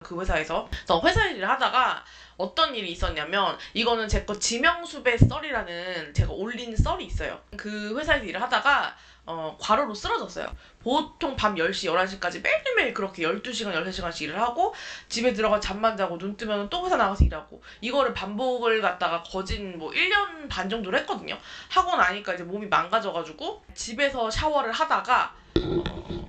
그 회사에서. 그래서 회사 일을 하다가 어떤 일이 있었냐면, 이거는 제 거 지명수배 썰이라는 제가 올린 썰이 있어요. 그 회사에서 일을 하다가 과로로 쓰러졌어요. 보통 밤 10시, 11시까지 매일매일 그렇게 12시간, 13시간씩 일을 하고, 집에 들어가 잠만 자고 눈 뜨면 또 회사 나가서 일하고, 이거를 반복을 갖다가 거진 뭐 1년 반 정도를 했거든요. 하고 나니까 이제 몸이 망가져가지고 집에서 샤워를 하다가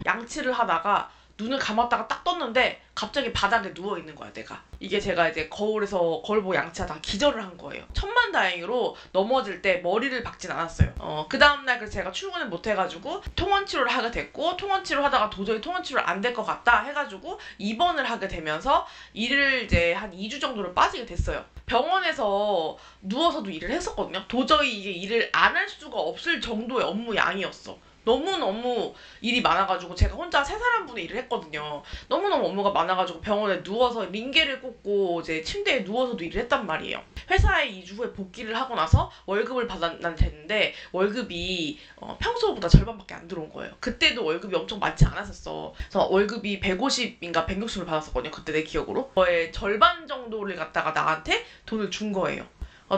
양치를 하다가 눈을 감았다가 딱 떴는데 갑자기 바닥에 누워있는 거야, 내가. 이게 제가 이제 거울 보고 양치하다가 기절을 한 거예요. 천만다행으로 넘어질 때 머리를 박진 않았어요. 그 다음날 그래서 제가 출근을 못 해가지고 통원치료를 하게 됐고, 통원치료 하다가 도저히 통원치료 안 될 것 같다 해가지고 입원을 하게 되면서 일을 이제 한 2주 정도를 빠지게 됐어요. 병원에서 누워서도 일을 했었거든요. 도저히 이게 일을 안 할 수가 없을 정도의 업무 양이었어. 너무너무 일이 많아가지고 제가 혼자 3사람분의 일을 했거든요. 너무너무 업무가 많아가지고 병원에 누워서 링겔을 꽂고 이제 침대에 누워서도 일을 했단 말이에요. 회사에 2주 후에 복귀를 하고 나서 월급을 받았는데 월급이 평소보다 절반밖에 안 들어온 거예요. 그때도 월급이 엄청 많지 않았었어. 그래서 월급이 150인가 160을 받았었거든요. 그때 내 기억으로. 그거의 절반 정도를 갖다가 나한테 돈을 준 거예요.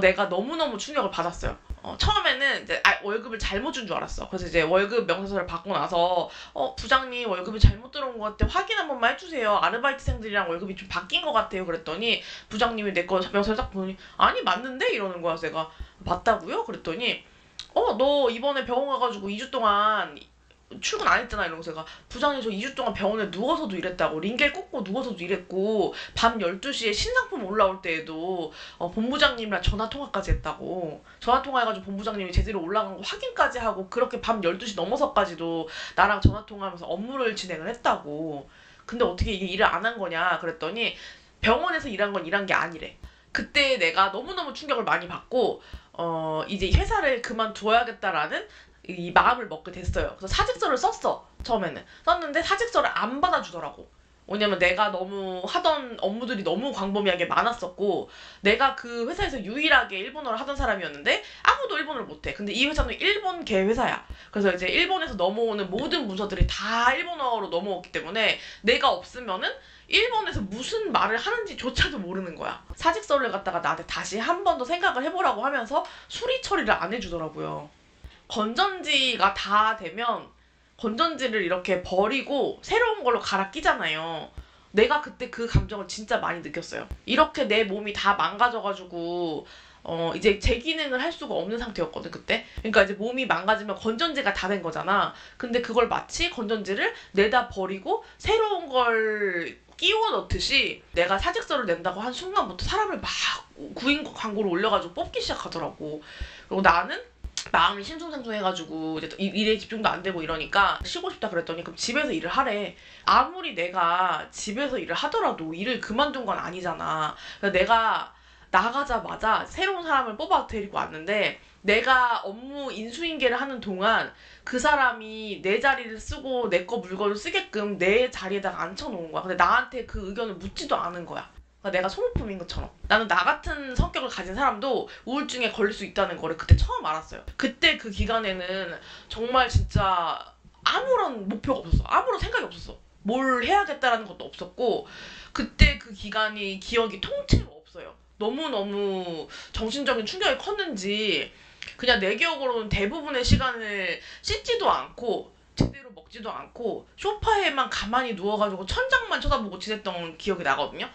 내가 너무너무 충격을 받았어요. 처음에는 이제 월급을 잘못 준 줄 알았어. 그래서 이제 월급 명세서를 받고 나서 부장님 월급이 잘못 들어온 것 같아요. 확인 한 번만 해주세요. 아르바이트생들이랑 월급이 좀 바뀐 것 같아요. 그랬더니 부장님이 내 거 명세서 딱 보니 아니 맞는데? 이러는 거야. 제가 맞다고요? 그랬더니 너 이번에 병원 가가지고 2주 동안 출근 안 했잖아. 이러면서 제가 부장님 저 2주 동안 병원에 누워서도 일했다고, 링겔 꽂고 누워서도 일했고, 밤 12시에 신상품 올라올 때에도 본부장님이랑 전화통화까지 했다고. 전화통화해가지고 본부장님이 제대로 올라간 거 확인까지 하고, 그렇게 밤 12시 넘어서까지도 나랑 전화통화하면서 업무를 진행을 했다고. 근데 어떻게 이게 일을 안 한 거냐 그랬더니 병원에서 일한 건 일한 게 아니래. 그때 내가 너무너무 충격을 많이 받고 이제 회사를 그만둬야겠다라는 이 마음을 먹게 됐어요. 그래서 사직서를 썼어. 처음에는 썼는데 사직서를 안 받아주더라고. 왜냐면 내가 너무 하던 업무들이 너무 광범위하게 많았었고, 내가 그 회사에서 유일하게 일본어를 하던 사람이었는데 아무도 일본어를 못해. 근데 이 회사는 일본계 회사야. 그래서 이제 일본에서 넘어오는 모든 문서들이 다 일본어로 넘어왔기 때문에 내가 없으면은 일본에서 무슨 말을 하는지조차도 모르는 거야. 사직서를 갖다가 나한테 다시 한 번 더 생각을 해보라고 하면서 수리 처리를 안 해주더라고요. 건전지가 다 되면 건전지를 이렇게 버리고 새로운 걸로 갈아 끼잖아요. 내가 그때 그 감정을 진짜 많이 느꼈어요. 이렇게 내 몸이 다 망가져가지고 이제 재기능을 할 수가 없는 상태였거든 그때. 그러니까 이제 몸이 망가지면 건전지가 다 된 거잖아. 근데 그걸 마치 건전지를 내다 버리고 새로운 걸 끼워 넣듯이 내가 사직서를 낸다고 한 순간부터 사람을 막 구인 광고를 올려가지고 뽑기 시작하더라고. 그리고 나는 마음이 싱숭생숭해가지고 이제 일에 집중도 안 되고 이러니까 쉬고 싶다 그랬더니 그럼 집에서 일을 하래. 아무리 내가 집에서 일을 하더라도 일을 그만둔 건 아니잖아. 그래서 내가 나가자마자 새로운 사람을 뽑아 데리고 왔는데, 내가 업무 인수인계를 하는 동안 그 사람이 내 자리를 쓰고 내 거 물건을 쓰게끔 내 자리에다가 앉혀놓은 거야. 근데 나한테 그 의견을 묻지도 않은 거야. 그러니까 내가 소모품인 것처럼. 나는 나 같은 성격을 가진 사람도 우울증에 걸릴 수 있다는 거를 그때 처음 알았어요. 그때 그 기간에는 정말 진짜 아무런 목표가 없었어. 아무런 생각이 없었어. 뭘 해야겠다라는 것도 없었고, 그때 그 기간이 기억이 통째로 없어요. 너무너무 정신적인 충격이 컸는지 그냥 내 기억으로는 대부분의 시간을 씻지도 않고 제대로 먹지도 않고 소파에만 가만히 누워가지고 천장만 쳐다보고 지냈던 기억이 나거든요.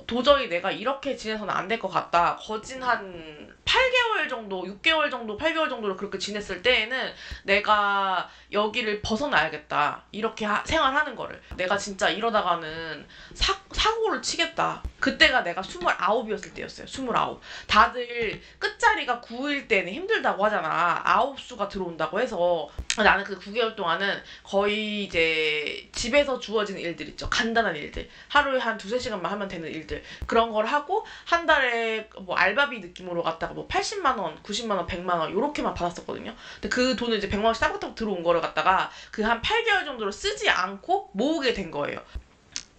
도저히 내가 이렇게 지내서는 안 될 것 같다. 거진 한 8개월 정도, 6개월 정도, 8개월 정도를 그렇게 지냈을 때에는 내가 여기를 벗어나야겠다. 이렇게 생활하는 거를. 내가 진짜 이러다가는 사고를 치겠다. 그때가 내가 29이었을 때였어요. 29. 다들 끝자리가 9일 때는 힘들다고 하잖아. 9수가 들어온다고 해서. 나는 그 9개월 동안은 거의 이제 집에서 주어지는 일들 있죠. 간단한 일들. 하루에 한 2-3시간만 하면 되는 일들. 그런 걸 하고 한 달에 뭐 알바비 느낌으로 갖다가 뭐 80만 원, 90만 원, 100만 원 요렇게만 받았었거든요. 근데 그 돈을 이제 100만 원씩 따박따박 들어온 거를 갖다가 그 한 8개월 정도로 쓰지 않고 모으게 된 거예요.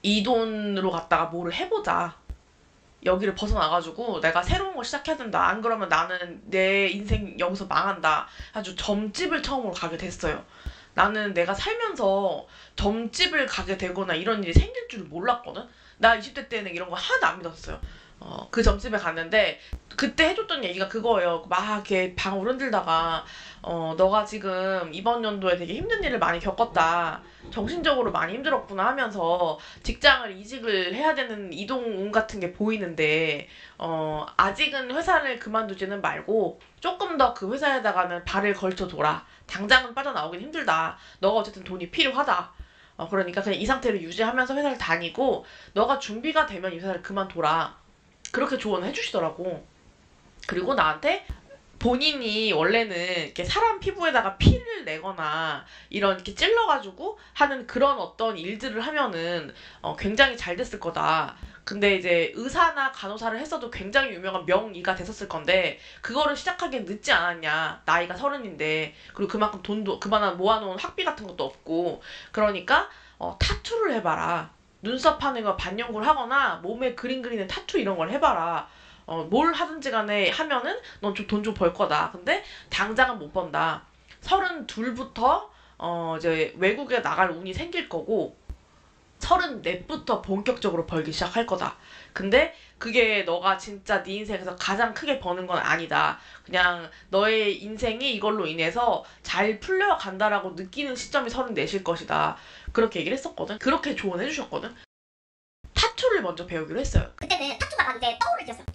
이 돈으로 갖다가 뭐를 해보자. 여기를 벗어나가지고 내가 새로운 걸 시작해야 된다. 안 그러면 나는 내 인생 여기서 망한다. 아주 점집을 처음으로 가게 됐어요. 나는 내가 살면서 점집을 가게 되거나 이런 일이 생길 줄을 몰랐거든. 나 20대 때는 이런 거 하나도 안 믿었어요. 그 점집에 갔는데 그때 해줬던 얘기가 그거예요. 막 이렇게 방울 흔들다가 너가 지금 이번 연도에 되게 힘든 일을 많이 겪었다. 정신적으로 많이 힘들었구나 하면서 직장을 이직을 해야 되는 이동운 같은 게 보이는데 아직은 회사를 그만두지는 말고 조금 더 그 회사에다가는 발을 걸쳐둬라. 당장은 빠져나오긴 힘들다. 너가 어쨌든 돈이 필요하다. 그러니까 그냥 이 상태를 유지하면서 회사를 다니고 너가 준비가 되면 이 회사를 그만둬라. 그렇게 조언을 해주시더라고. 그리고 나한테 본인이 원래는 이렇게 사람 피부에다가 피를 내거나 이런 이렇게 찔러가지고 하는 그런 어떤 일들을 하면은 굉장히 잘 됐을 거다. 근데 이제 의사나 간호사를 했어도 굉장히 유명한 명의가 됐었을 건데 그거를 시작하기엔 늦지 않았냐. 나이가 30인데 그리고 그만큼 돈도 그만한 모아놓은 학비 같은 것도 없고 그러니까 타투를 해봐라. 눈썹 하는 거 반영구를 하거나 몸에 그림 그리는 타투 이런 걸 해봐라. 뭘 하든지 간에 하면은 넌 좀 돈 좀 벌 거다. 근데 당장은 못 번다. 32부터 이제 외국에 나갈 운이 생길 거고 34부터 본격적으로 벌기 시작할 거다. 근데 그게 너가 진짜 네 인생에서 가장 크게 버는 건 아니다. 그냥 너의 인생이 이걸로 인해서 잘 풀려간다라고 느끼는 시점이 34일 것이다. 그렇게 얘기를 했었거든. 그렇게 조언해 주셨거든. 타투를 먼저 배우기로 했어요. 그때는 타투가 나한테 떠오르게 됐어요.